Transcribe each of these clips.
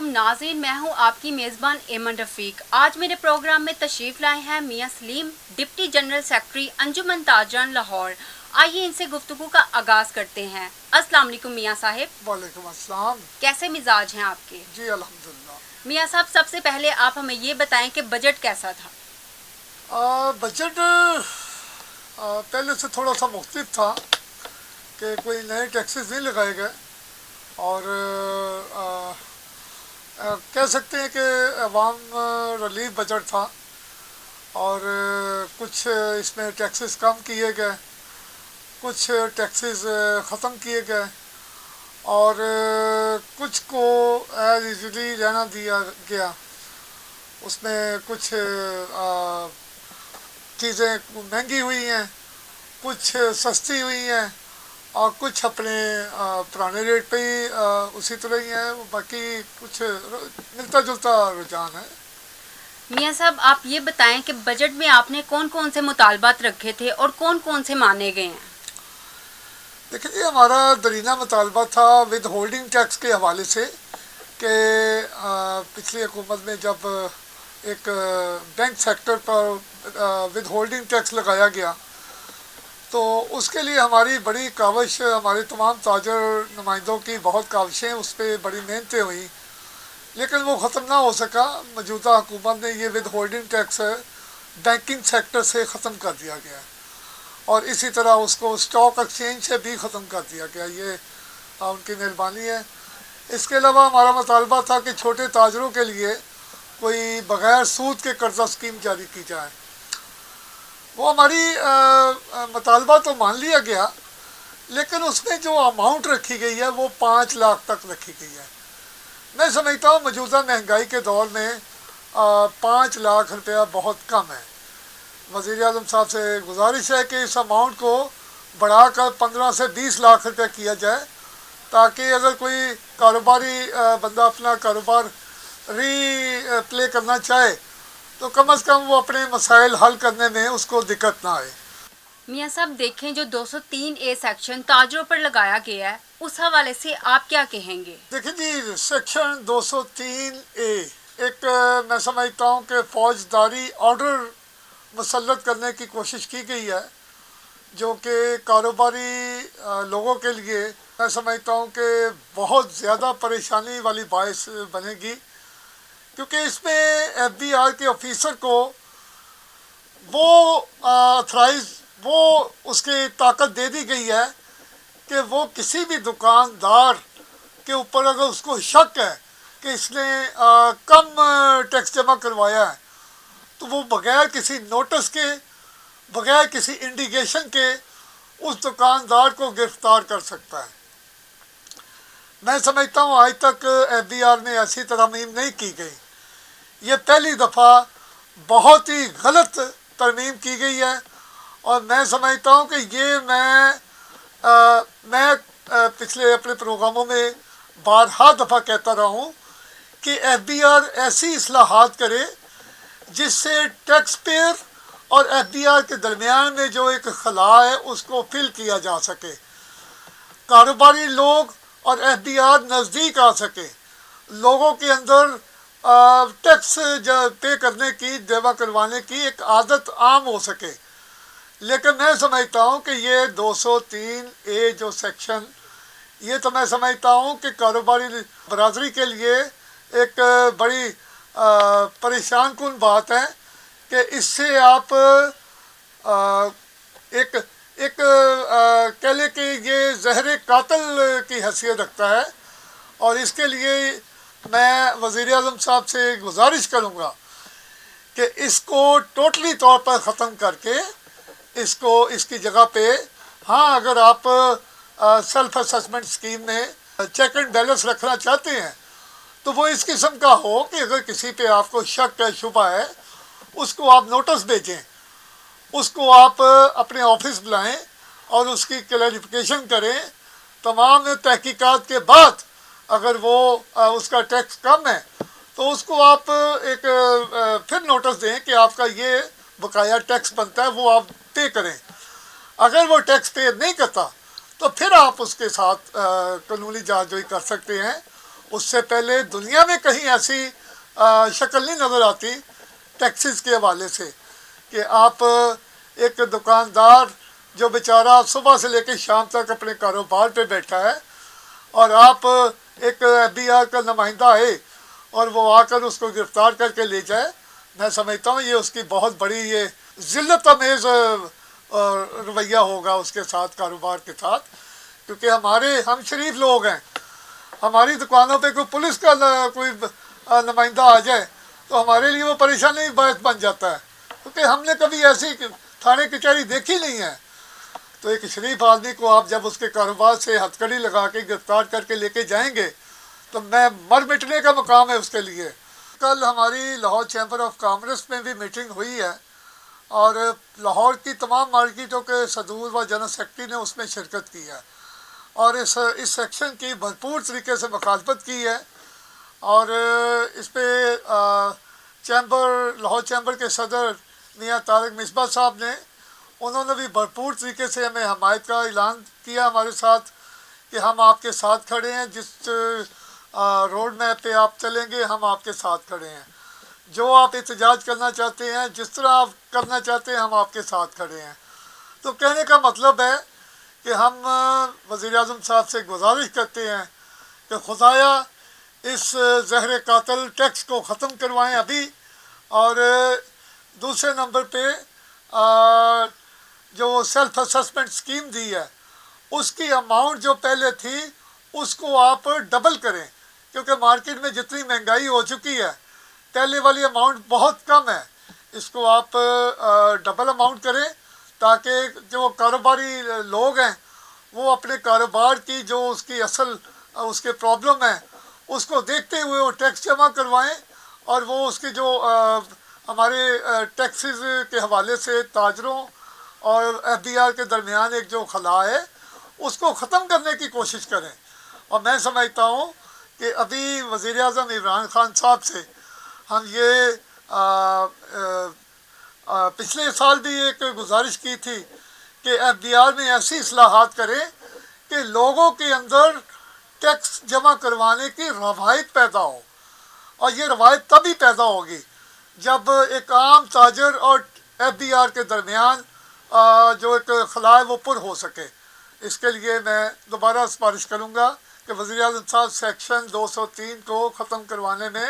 नाज़रीन, मैं हूं आपकी मेज़बान एमन रफ़ीक। आज मेरे प्रोग्राम में तशरीफ़ लाए हैं मियां सलीम, डिप्टी जनरल सेक्रेटरी अंजुमन ताजरान लाहौर। आइए इनसे गुफ्तगू का आगाज़ करते हैं। अस्सलाम वालेकुम मियां साहिब। वालेकुम अस्सलाम। कैसे मिजाज हैं आपके? जी अल्हम्दुलिल्लाह। मियां साहब, सबसे पहले आप हमें ये बताएं कि बजट कैसा था? बजट पहले से थोड़ा सा मुख्तलिफ था कि कोई नए टैक्सेस नहीं लगाए गए और कह सकते हैं कि अवाम रिलीफ बजट था और कुछ इसमें टैक्सेस कम किए गए, कुछ टैक्सेस ख़त्म किए गए और कुछ को एज यूजुअली रहना दिया गया। उसमें कुछ चीज़ें महंगी हुई हैं, कुछ सस्ती हुई हैं और कुछ अपने पुराने रेट पे ही उसी तरह ही हैं। बाकी कुछ मिलता जुलता रुझान है। मियां साहब, आप ये बताएं कि बजट में आपने कौन कौन से मुतालबात रखे थे और कौन कौन से माने गए हैं? देखिए जी, हमारा दरीना मुतालबा था विद होल्डिंग टैक्स के हवाले से कि पिछली हुकूमत में जब एक बैंक सेक्टर पर विद होल्डिंग टैक्स लगाया गया तो उसके लिए हमारी बड़ी काविश, हमारे तमाम ताजर नुमाइंदों की बहुत काविशें, उस पर बड़ी मेहनतें हुई, लेकिन वो ख़त्म ना हो सका। मौजूदा हुकूमत ने ये with holding tax banking sector से ख़त्म कर दिया गया और इसी तरह उसको स्टॉक एक्सचेंज से भी ख़त्म कर दिया गया। ये उनकी मेहरबानी है। इसके अलावा हमारा मुतालबा था कि छोटे ताजरों के लिए कोई बग़ैर सूद के कर्जा स्कीम जारी की जाए। वो हमारी मुतालबा तो मान लिया गया, लेकिन उसमें जो अमाउंट रखी गई है वो 5 लाख तक रखी गई है। मैं समझता हूँ मौजूदा महंगाई के दौर में 5 लाख रुपया बहुत कम है। वज़ीर आज़म साहब से गुजारिश है कि इस अमाउंट को बढ़ाकर 15 से 20 लाख रुपया किया जाए, ताकि अगर कोई कारोबारी बंदा अपना कारोबार प्ले करना चाहे तो कम से कम वो अपने मसाइल हल करने में उसको दिक्कत ना आए। मियां साहब, देखें जो 203A सेक्शन ताजरों पर लगाया गया है, उस हवाले से आप क्या कहेंगे? देखिए जी, सेक्शन 203A एक मैं समझता हूँ कि फौजदारी ऑर्डर मुसल्लत करने की कोशिश की गई है, जो कि कारोबारी लोगों के लिए मैं समझता हूँ कि बहुत ज़्यादा परेशानी वाली बायस बनेगी, क्योंकि इसमें FBR के ऑफिसर को वो वो उसकी ताकत दे दी गई है कि वो किसी भी दुकानदार के ऊपर अगर उसको शक है कि इसने कम टैक्स जमा करवाया है तो वो बग़ैर किसी नोटिस के, बग़ैर किसी इंडिकेशन के उस दुकानदार को गिरफ़्तार कर सकता है। मैं समझता हूँ आज तक FBR में ऐसी तरमीम नहीं की गई। ये पहली दफ़ा बहुत ही गलत तरमीम की गई है और मैं समझता हूँ कि ये मैं पिछले अपने प्रोग्रामों में बारहा दफ़ा कहता रहा हूँ कि FBR ऐसी इस्लाहात करे जिससे टैक्स पेयर और FBR के दरमियान में जो एक खला है उसको फिल किया जा सके, कारोबारी लोग और FBR नज़दीक आ सके, लोगों के अंदर टैक्स पे करने की, जमा करवाने की एक आदत आम हो सके। लेकिन मैं समझता हूँ कि ये 203A जो सेक्शन, ये तो मैं समझता हूँ कि कारोबारी बरादरी के लिए एक बड़ी परेशान कुन बात है कि इससे आप कह लें कि ये ज़हर कातिल की हैसियत रखता है और इसके लिए मैं वज़ीर आज़म साहब से गुजारिश करूँगा कि इसको टोटली तौर पर ख़त्म करके इसकी जगह पे, हाँ, अगर आप सेल्फ असेसमेंट स्कीम में चेक एंड बैलेंस रखना चाहते हैं तो वो इस किस्म का हो कि अगर किसी पे आपको शक है, शुबा है, उसको आप नोटिस भेजें, उसको आप अपने ऑफिस बुलाएं और उसकी क्लैरिफिकेशन करें। तमाम तहकीकात के बाद अगर वो उसका टैक्स कम है तो उसको आप एक फिर नोटिस दें कि आपका ये बकाया टैक्स बनता है, वो आप पे करें। अगर वो टैक्स पे नहीं करता तो फिर आप उसके साथ कानूनी जांच जोई कर सकते हैं اس سے پہلے دنیا میں کہیں ایسی شکل نہیں نظر آتی ٹیکسز کے حوالے سے کہ آپ ایک دکاندار جو بیچارہ صبح سے لے کے شام تک اپنے کاروبار پہ بیٹھا ہے اور آپ ایک FBI کا نمائندہ آئے اور وہ آ کر اس کو گرفتار کر کے لے جائے. میں سمجھتا ہوں یہ اس کی بہت بڑی یہ ذلت آمیز رویہ ہوگا اس کے ساتھ، کاروبار کے ساتھ، کیونکہ ہم شریف لوگ ہیں. ہماری دکانوں پہ کوئی پولیس کا کوئی نمائندہ آ جائے تو ہمارے لیے وہ پریشانی باعث بن جاتا ہے، کیونکہ ہم نے کبھی ایسی تھانے کچہری دیکھی نہیں ہے. تو ایک شریف آدمی کو آپ جب اس کے کاروبار سے ہتھ کڑی لگا کے گرفتار کر کے لے کے جائیں گے تو میں مر مٹنے کا مقام ہے اس کے لیے. کل ہماری لاہور چیمبر آف کامرس میں بھی میٹنگ ہوئی ہے اور لاہور کی تمام مارکیٹوں کے صدور و جنرل سیکرٹری نے اس میں شرکت کی ہے اور اس سیکشن کی بھرپور طریقے سے مخالفت کی ہے. اور اس پہ لاہور چیمبر کے صدر میاں طارق مصباح صاحب نے انہوں نے بھی بھرپور طریقے سے ہمیں حمایت کا اعلان کیا ہمارے ساتھ کہ ہم آپ کے ساتھ کھڑے ہیں، جس روڈ میپ پہ آپ چلیں گے ہم آپ کے ساتھ کھڑے ہیں، جو آپ احتجاج کرنا چاہتے ہیں، جس طرح آپ کرنا چاہتے ہیں ہم آپ کے ساتھ کھڑے ہیں. تو کہنے کا مطلب ہے کہ ہم وزیر اعظم صاحب سے گزارش کرتے ہیں کہ خدایا اس زہر قاتل ٹیکس کو ختم کروائیں ابھی، اور دوسرے نمبر پہ جو سیلف اسسمنٹ اسکیم دی ہے اس کی اماؤنٹ جو پہلے تھی اس کو آپ ڈبل کریں، کیونکہ مارکیٹ میں جتنی مہنگائی ہو چکی ہے پہلے والی اماؤنٹ بہت کم ہے، اس کو آپ ڈبل اماؤنٹ کریں تاکہ جو کاروباری لوگ ہیں وہ اپنے کاروبار کی جو اس کی اصل اس کے پرابلم ہے اس کو دیکھتے ہوئے وہ ٹیکس جمع کروائیں، اور وہ اس کی جو ہمارے ٹیکسز کے حوالے سے تاجروں اور FBI کے درمیان ایک جو خلا ہے اس کو ختم کرنے کی کوشش کریں. اور میں سمجھتا ہوں کہ ابھی وزیر اعظم عمران خان صاحب سے ہم یہ پچھلے سال بھی ایک گزارش کی تھی کہ FBI میں ایسی اصلاحات کریں کہ لوگوں کے اندر ٹیکس جمع کروانے کی روایت پیدا ہو، اور یہ روایت تبھی پیدا ہوگی جب ایک عام تاجر اور FBI کے درمیان جو ایک خلا ہے وہ پر ہو سکے. اس کے لیے میں دوبارہ سفارش کروں گا کہ وزیر اعظم صاحب سیکشن 203 کو ختم کروانے میں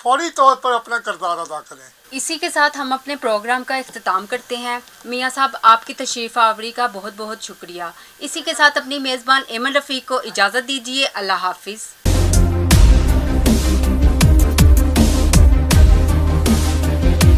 فوری طور پر اپنا کردار ادا کریں. اسی کے ساتھ ہم اپنے پروگرام کا اختتام کرتے ہیں. میاں صاحب آپ کی تشریف آوری کا بہت بہت شکریہ. اسی کے ساتھ اپنی میزبان ایمن رفیق کو اجازت دیجیے. اللہ حافظ.